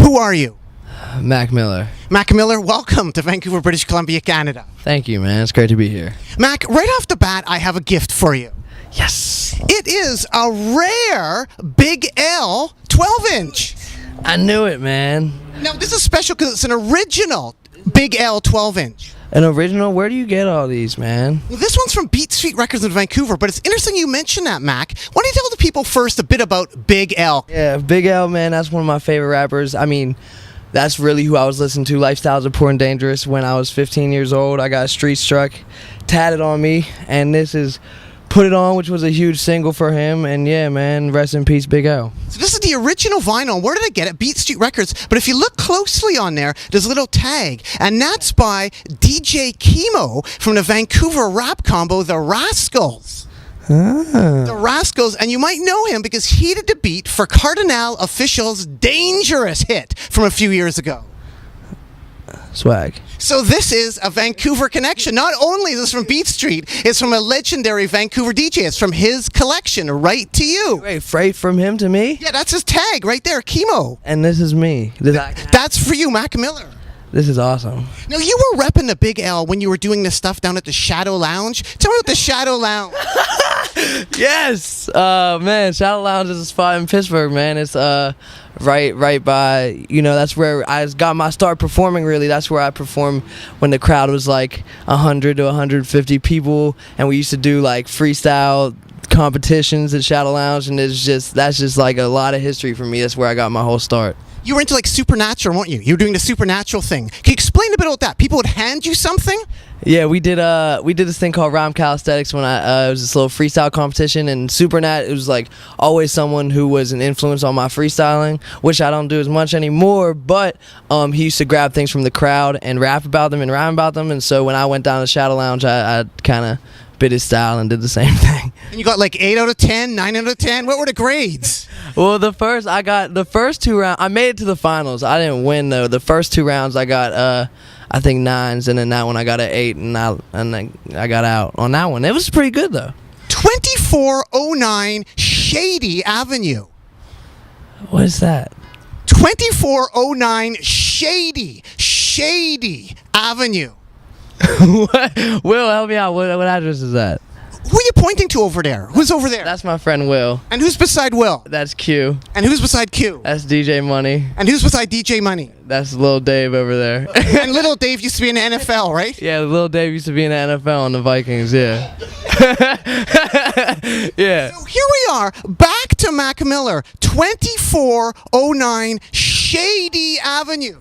Who are you? Mac Miller. Mac Miller, welcome to Vancouver, British Columbia, Canada. Thank you, man. It's great to be here. Mac, right off the bat, I have a gift for you. Yes. It is a rare Big L 12-inch. I knew it, man. Now, this is special because it's an original Big L 12-inch. An original? Where do you get all these, man? Well, this one's from Beat Street Records in Vancouver, but it's interesting you mention that, Mac. Why don't you tell the people first a bit about Big L? Yeah, Big L, man, that's one of my favorite rappers. I mean, that's really who I was listening to. Lifestyles of Poor and Dangerous. When I was 15 years old, I got Street Struck tatted on me, and this is Put It On, which was a huge single for him. And yeah, man, rest in peace, Big L. So this is the original vinyl. Where did I get it? Beat Street Records. But if you look closely on there, there's a little tag, and that's by DJ Chemo from the Vancouver rap combo, The Rascals. The Rascals, and you might know him because he did the beat for Cardinal Official's Dangerous hit from a few years ago. Swag. So this is a Vancouver connection. Not only is this from Beat Street, it's from a legendary Vancouver DJ. It's from his collection right to you. Wait, freight from him to me? Yeah, that's his tag right there, Chemo. And this is me. That's for you, Mac Miller. This is awesome. Now, you were repping the Big L when you were doing this stuff down at the Shadow Lounge. Tell me about the Shadow Lounge. Yes, man. Shadow Lounge is a spot in Pittsburgh, man. It's right by, that's where I got my start performing. Really, that's where I performed when the crowd was like 100 to 150 people, and we used to do like freestyle competitions at Shadow Lounge, and that's just like a lot of history for me. That's where I got my whole start. You were into like Supernatural, weren't you? You were doing the Supernatural thing. Can you explain a bit about that? People would hand you something? Yeah, we did this thing called Rhyme Calisthenics when it was this little freestyle competition, and Supernat, it was like always someone who was an influence on my freestyling, which I don't do as much anymore, but he used to grab things from the crowd and rap about them and rhyme about them, and so when I went down to Shadow Lounge, I kind of bit his style and did the same thing. And you got like 8 out of 10, 9 out of 10? What were the grades? Well, the first two rounds, I made it to the finals. I didn't win though. The first two rounds I got I think 9s, and then that one I got an 8, and I got out on that one. It was pretty good though. 2409 Shady Avenue. What is that? 2409 Shady Avenue. What? Will, help me out. What address is that? Who are you pointing to over there? Who's over there? That's my friend Will. And who's beside Will? That's Q. And who's beside Q? That's DJ Money. And who's beside DJ Money? That's Lil Dave over there. And Little Dave used to be in the NFL, right? Yeah, Lil Dave used to be in the NFL on the Vikings, yeah. Yeah. So here we are, back to Mac Miller, 2409 Shady Avenue.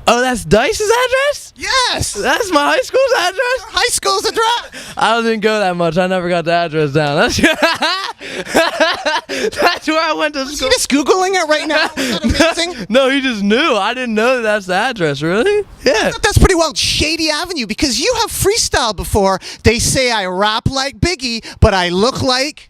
Oh, that's Dice's address? Yes! That's my high school's address? High school's address! I didn't go that much. I never got the address down. That's where I went to Is school. he just Googling it right now? Is that amazing? No, he just knew. I didn't know that's the address, really? Yeah. That's pretty well Shady Avenue, because you have freestyled before. They say I rap like Biggie, but I look like...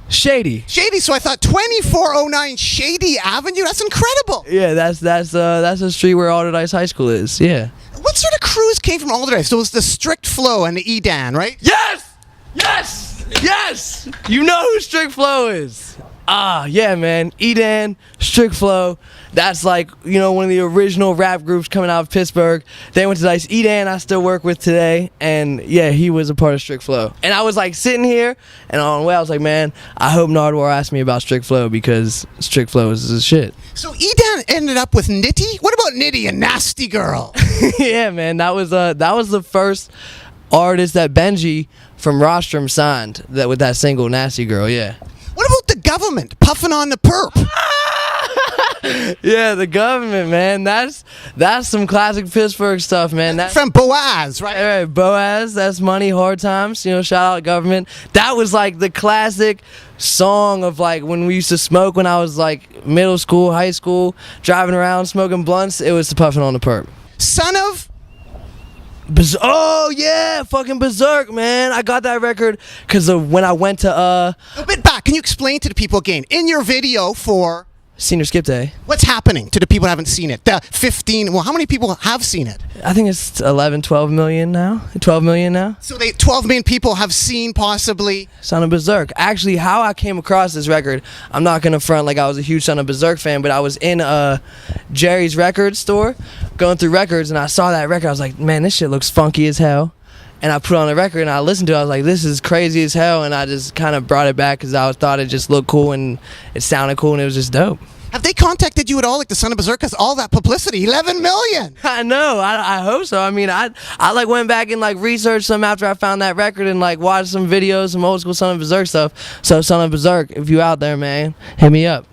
Shady. Shady, so I thought 2409 Shady Avenue, that's incredible. Yeah, that's the street where Alderdice High School is, yeah. What sort of crews came from Alderdice? So it was the Strict Flow and the Edan, right? Yes! Yes! Yes! You know who Strict Flow is. Yeah, man. Edan, Strict Flow. That's like, one of the original rap groups coming out of Pittsburgh. They went to Dice. Edan I still work with today. And yeah, he was a part of Strict Flow. And I was like sitting here, and on the way I was like, man, I hope Nardwuar asked me about Strict Flow, because Strict Flow is his shit. So Edan ended up with Nitty? What about Nitty, a nasty girl? Yeah, man. That was the first artist that Benji from Rostrum signed with that single, Nasty Girl, yeah. What about the government puffing on the perp? Yeah, the government, man. That's some classic Pittsburgh stuff, man. That's from Boaz, right? Right, Boaz. That's Money, Hard Times. Shout out government. That was like the classic song of like when we used to smoke when I was like middle school, high school, driving around smoking blunts. It was the puffing on the perp. Son of. Oh yeah, fucking Berserk, man. I got that record because when I went to A bit back. Can you explain to the people again in your video for Senior skip day. What's happening to the people who haven't seen it? The 15, well, how many people have seen it? I think it's 12 million now. 12 million now. So 12 million people have seen possibly. Son of Berserk. Actually, how I came across this record, I'm not going to front like I was a huge Son of Berserk fan, but I was in Jerry's record store going through records, and I saw that record. I was like, man, this shit looks funky as hell. And I put on the record and I listened to it. I was like, this is crazy as hell. And I just kind of brought it back because I thought it just looked cool and it sounded cool and it was just dope. Have they contacted you at all, like the Son of Berserk? Because all that publicity, 11 million. I know. I hope so. I mean, I like went back and like researched some after I found that record and like watched some videos, some old school Son of Berserk stuff. So Son of Berserk, if you out there, man, hit me up.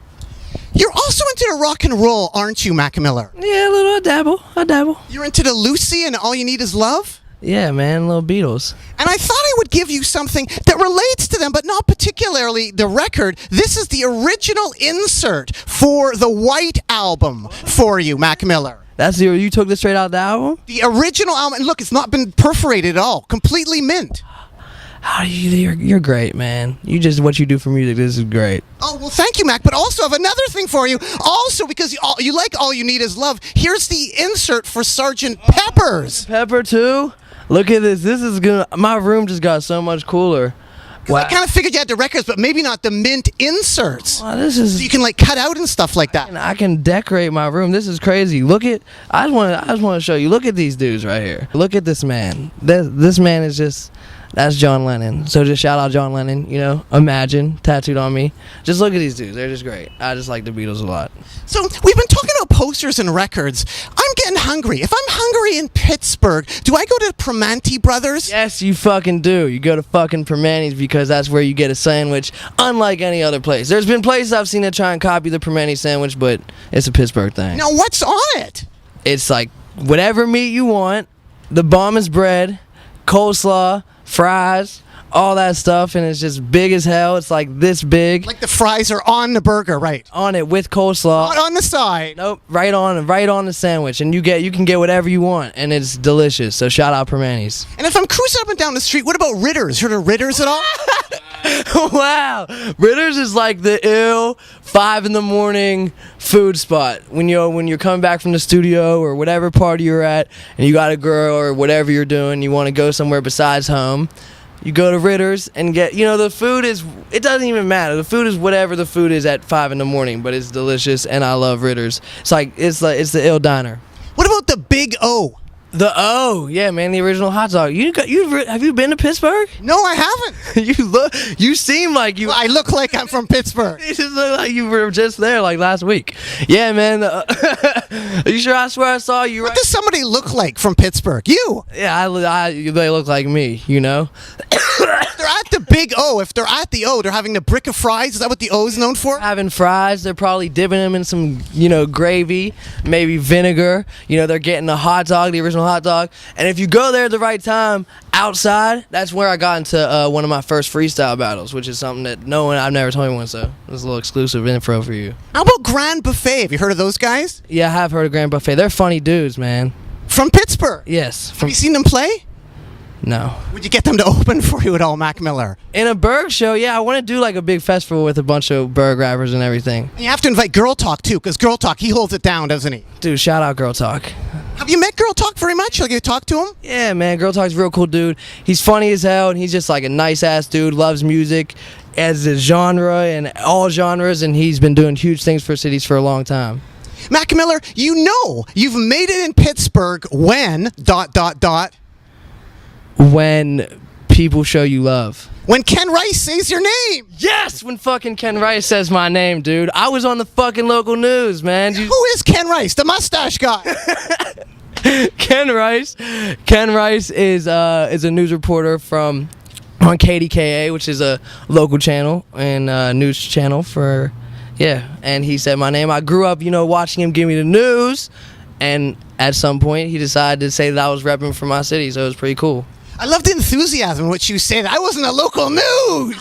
You're also into the rock and roll, aren't you, Mac Miller? Yeah, a little. I dabble. You're into the Lucy and All You Need Is Love? Yeah, man, little Beatles. And I thought I would give you something that relates to them, but not particularly the record. This is the original insert for the White Album for you, Mac Miller. You took this straight out the album? The original album, and look, it's not been perforated at all. Completely mint. You're great, man. What you do for music, this is great. Oh, well, thank you, Mac. But also, I have another thing for you. Also, because you like All You Need Is Love, here's the insert for Sgt. Pepper's. Pepper, too? Look at this. This is good. My room just got so much cooler. Wow. I kind of figured you had the records, but maybe not the mint inserts. Wow, this is. So you can like cut out and stuff like that. I can decorate my room. This is crazy. Look at. I just want to show you. Look at these dudes right here. Look at this man. This man is just. That's John Lennon. So just shout out John Lennon, you know, Imagine, tattooed on me. Just look at these dudes. They're just great. I just like the Beatles a lot. So we've been talking about posters and records. I'm getting hungry. If I'm hungry in Pittsburgh, do I go to Primanti Brothers? Yes, you fucking do. You go to fucking Primanti's because that's where you get a sandwich, unlike any other place. There's been places I've seen that try and copy the Primanti sandwich, but it's a Pittsburgh thing. Now, what's on it? It's like whatever meat you want, the bomb is bread, coleslaw, fries, all that stuff, and it's just big as hell. It's like this big. Like the fries are on the burger, right? On it with coleslaw. Not on the side. Nope, right on the sandwich, and you can get whatever you want, and it's delicious. So shout out Primanti's. And if I'm cruising up and down the street, what about Ritter's? Heard of Ritter's at all? Wow, Ritter's is like the ill 5 a.m. food spot when you're coming back from the studio or whatever party you're at, and you got a girl or whatever you're doing, you want to go somewhere besides home. You go to Ritter's and get, the food is, it doesn't even matter. The food is whatever the food is at 5 a.m, but it's delicious, and I love Ritter's. It's the ill diner. What about the Big O? The O, yeah, man, the original hot dog. Have you been to Pittsburgh? No, I haven't. You seem like you. Well, I look like I'm from Pittsburgh. You just look like you were just there like last week. Yeah, man. Are you sure? I swear I saw you. What does somebody look like from Pittsburgh? You. Yeah, they look like me. You know. They're at the Big O. If they're at the O, they're having the brick of fries. Is that what the O is known for? Having fries. They're probably dipping them in some, gravy, maybe vinegar. They're getting a hot dog, the original hot dog. And if you go there at the right time, outside, that's where I got into one of my first freestyle battles, which is something that I've never told anyone, so it's a little exclusive info for you. How about Grand Buffet? Have you heard of those guys? Yeah, I have heard of Grand Buffet. They're funny dudes, man. From Pittsburgh? Yes. Have you seen them play? No. Would you get them to open for you at all, Mac Miller? In a Berg show, yeah, I want to do like a big festival with a bunch of Berg rappers and everything. And you have to invite Girl Talk too, because Girl Talk, he holds it down, doesn't he? Dude, shout out Girl Talk. Have you met Girl Talk very much? Like, you talked to him? Yeah, man, Girl Talk's a real cool dude. He's funny as hell, and he's just like a nice ass dude, loves music as a genre and all genres, and he's been doing huge things for cities for a long time. Mac Miller, you've made it in Pittsburgh when ... When people show you love. When Ken Rice says your name. Yes, when fucking Ken Rice says my name, dude. I was on the fucking local news, man. Who is Ken Rice? The mustache guy. Ken Rice is a news reporter on KDKA, which is a local channel and news channel for, yeah. And he said my name. I grew up, watching him give me the news, and at some point he decided to say that I was repping for my city, so it was pretty cool. I love the enthusiasm in which you said, I was in the local news.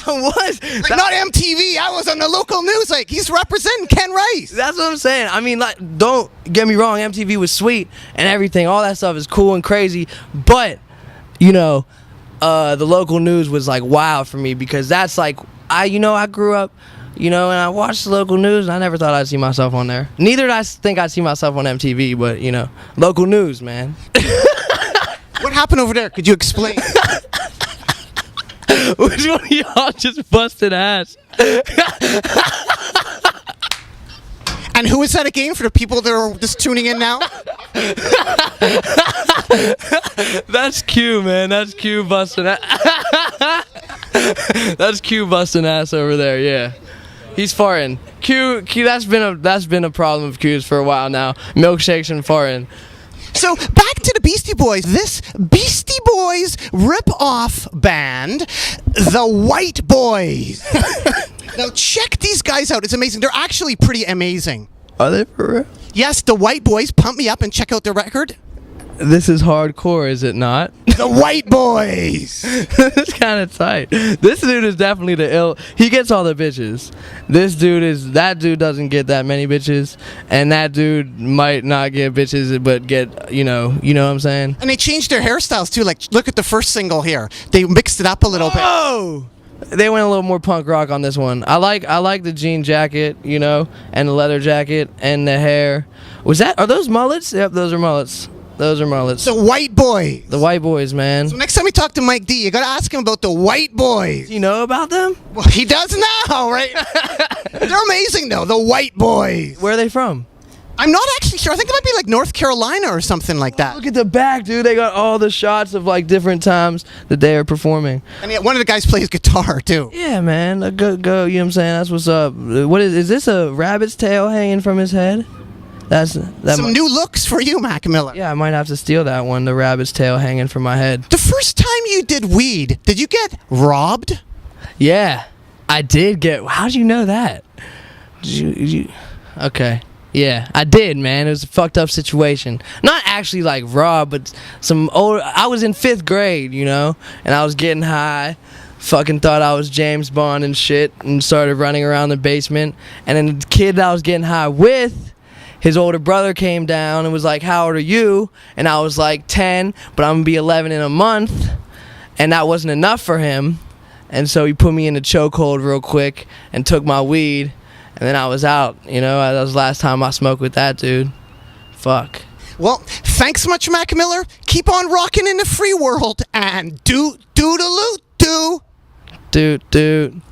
I was. Like, not MTV, I was on the local news. Like, he's representing Ken Rice. That's what I'm saying. I mean, like, don't get me wrong, MTV was sweet and everything. All that stuff is cool and crazy. But, the local news was, like, wild for me because that's, like, I grew up, You know, and I watched the local news, and I never thought I'd see myself on there. Neither did I think I'd see myself on MTV, but, you know, local news, man. What happened over there? Could you explain? Which one of y'all just busted ass? And who is that again for the people that are just tuning in now? That's Q, man. That's Q busting ass. That's Q busting ass over there, yeah. He's farting. Q, that's been a problem of Q's for a while now. Milkshakes and farting. So back to the Beastie Boys. This Beastie Boys rip-off band, the White Boys. Now check these guys out. It's amazing. They're actually pretty amazing. Are they for real? Yes, the White Boys. Pump me up and check out their record. This is hardcore, is it not? The White Boys. It's kind of tight. This dude is definitely the ill. He gets all the bitches. That dude doesn't get that many bitches, and that dude might not get bitches, but get you know what I'm saying. And they changed their hairstyles too. Like, look at the first single here. They mixed it up a little bit. Oh! They went a little more punk rock on this one. I like the jean jacket, you know, and the leather jacket and the hair. Are those mullets? Yep, those are mullets. Those are mullets. The White Boys. The White Boys, man. So next time we talk to Mike D, you gotta ask him about the White Boys. You know about them? Well, he does now, right? They're amazing though, the White Boys. Where are they from? I'm not actually sure. I think it might be like North Carolina or something like that. Look at the back, dude. They got all the shots of like different times that they are performing. And yeah, one of the guys plays guitar too. Yeah, man. Go. You know what I'm saying? That's what's up. What is this? A rabbit's tail hanging from his head? Some new looks for you, Mac Miller. Yeah, I might have to steal that one. The rabbit's tail hanging from my head. The first time you did weed, did you get robbed? Yeah, I did get. How'd you know that? Okay. Yeah, I did, man. It was a fucked up situation. Not actually like robbed, but I was in 5th grade, you know, and I was getting high. Fucking thought I was James Bond and shit, and started running around the basement. And then the kid that I was getting high with, his older brother came down and was like, "How old are you?" And I was like 10, but I'm gonna be 11 in a month. And that wasn't enough for him. And so he put me in a chokehold real quick and took my weed. And then I was out, you know. That was the last time I smoked with that dude. Fuck. Well, thanks so much, Mac Miller. Keep on rocking in the free world and do-do-do-do. Dude.